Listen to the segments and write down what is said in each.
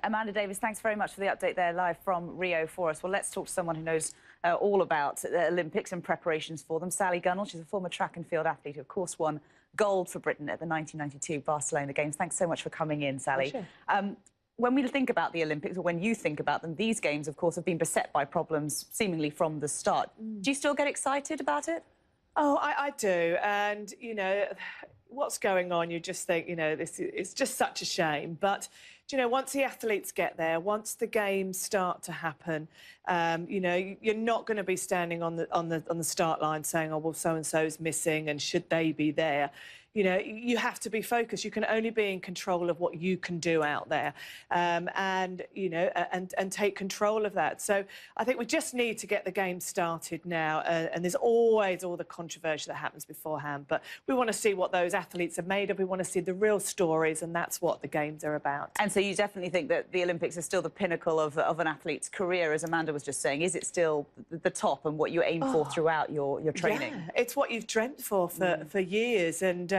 Amanda Davis, thanks very much for the update there live from Rio for us. Well, let's talk to someone who knows all about the Olympics and preparations for them. Sally Gunnell, she's a former track and field athlete who, of course, won gold for Britain at the 1992 Barcelona Games. Thanks so much for coming in, Sally. Sure. When we think about the Olympics, or when you think about them, these games, of course, have been beset by problems seemingly from the start. Do you still get excited about it? Oh, I do. And, you know, what's going on, you just think, you know, it's just such a shame. But, you know, once the athletes get there, once the games start to happen, you know, you're not going to be standing on the start line saying, oh, well, so-and-so's missing and should they be there? You know, you have to be focused. You can only be in control of what you can do out there, and you know, and take control of that. So I think we just need to get the game started now. And there's always all the controversy that happens beforehand, but we want to see what those athletes are made of. We want to see the real stories, and that's what the games are about. And so you definitely think that the Olympics are still the pinnacle of an athlete's career, as Amanda was just saying. Is it still the top and what you aim for throughout your training? Yeah, it's what you've dreamt for years. And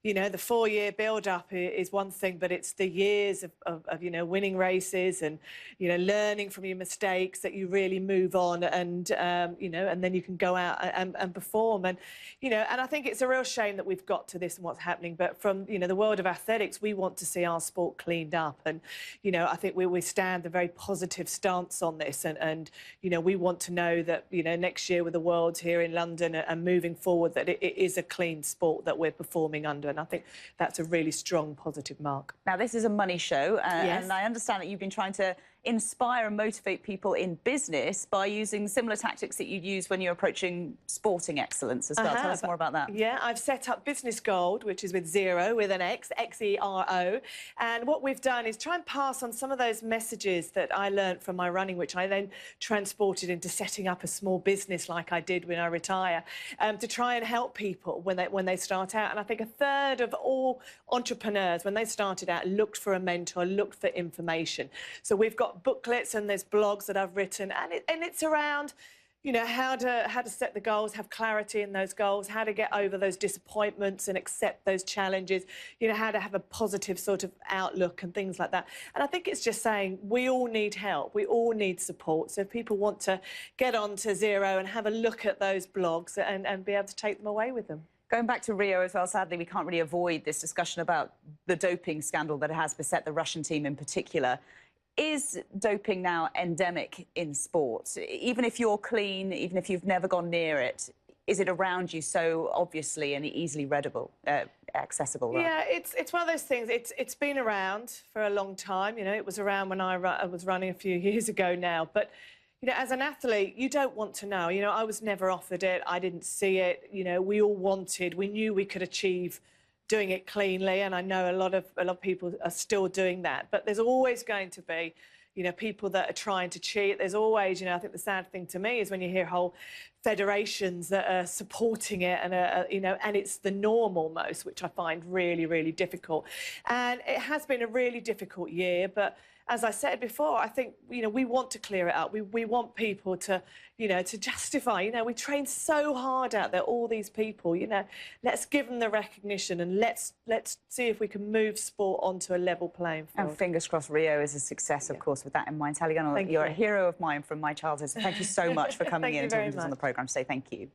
you know, the 4-year build-up is one thing, but it's the years of you know, winning races and, you know, learning from your mistakes that you really move on and, you know, and then you can go out and perform. And, you know, and I think it's a real shame that we've got to this and what's happening. But from, you know, the world of athletics, we want to see our sport cleaned up. And, you know, I think we stand a very positive stance on this. And you know, we want to know that, you know, next year with the Worlds here in London and moving forward, that it is a clean sport that we're performing under. And I think that's a really strong, positive mark. Now, this is a money show, yes. and I understand that you've been trying to inspire and motivate people in business by using similar tactics that you'd use when you're approaching sporting excellence as well. Tell us more about that. Yeah, I've set up Business Gold, which is with Zero, with an X, X-E-R-O. And what we've done is try and pass on some of those messages that I learned from my running, which I then transported into setting up a small business like I did when I retire, to try and help people when they start out. And I think a third of all entrepreneurs, when they started out, looked for a mentor, looked for information. So we've got booklets and there's blogs that I've written, and it's around, you know, how to set the goals, have clarity in those goals, how to get over those disappointments and accept those challenges, you know, how to have a positive sort of outlook and things like that. And I think it's just saying we all need help, we all need support. So if people want to get on to Zero and have a look at those blogs and be able to take them away with them. Going back to Rio as well, sadly, we can't really avoid this discussion about the doping scandal that has beset the Russian team in particular. Is doping now endemic in sport? Even if you're clean, even if you've never gone near it, is it around you so obviously and easily readable, accessible? Rather? Yeah, it's one of those things. It's been around for a long time. You know, it was around when I was running a few years ago now. But, you know, as an athlete, you don't want to know. You know, I was never offered it. I didn't see it. You know, we all wanted. We knew we could achieve doing it cleanly, and I know a lot of people are still doing that. But there's always going to be, you know, people that are trying to cheat. There's always, you know, I think the sad thing to me is when you hear whole federations that are supporting it and, you know, and it's the norm almost, which I find really, really difficult. And it has been a really difficult year, but as I said before, I think, you know, we want to clear it up. We want people to, you know, to justify. You know, we train so hard out there, all these people, you know, let's give them the recognition and let's see if we can move sport onto a level playing field. And fingers crossed Rio is a success, of course, with that in mind. Sally Gunnell, you're a hero of mine from my childhood. So thank you so much for coming in and talking to us on the programme today. Thank you.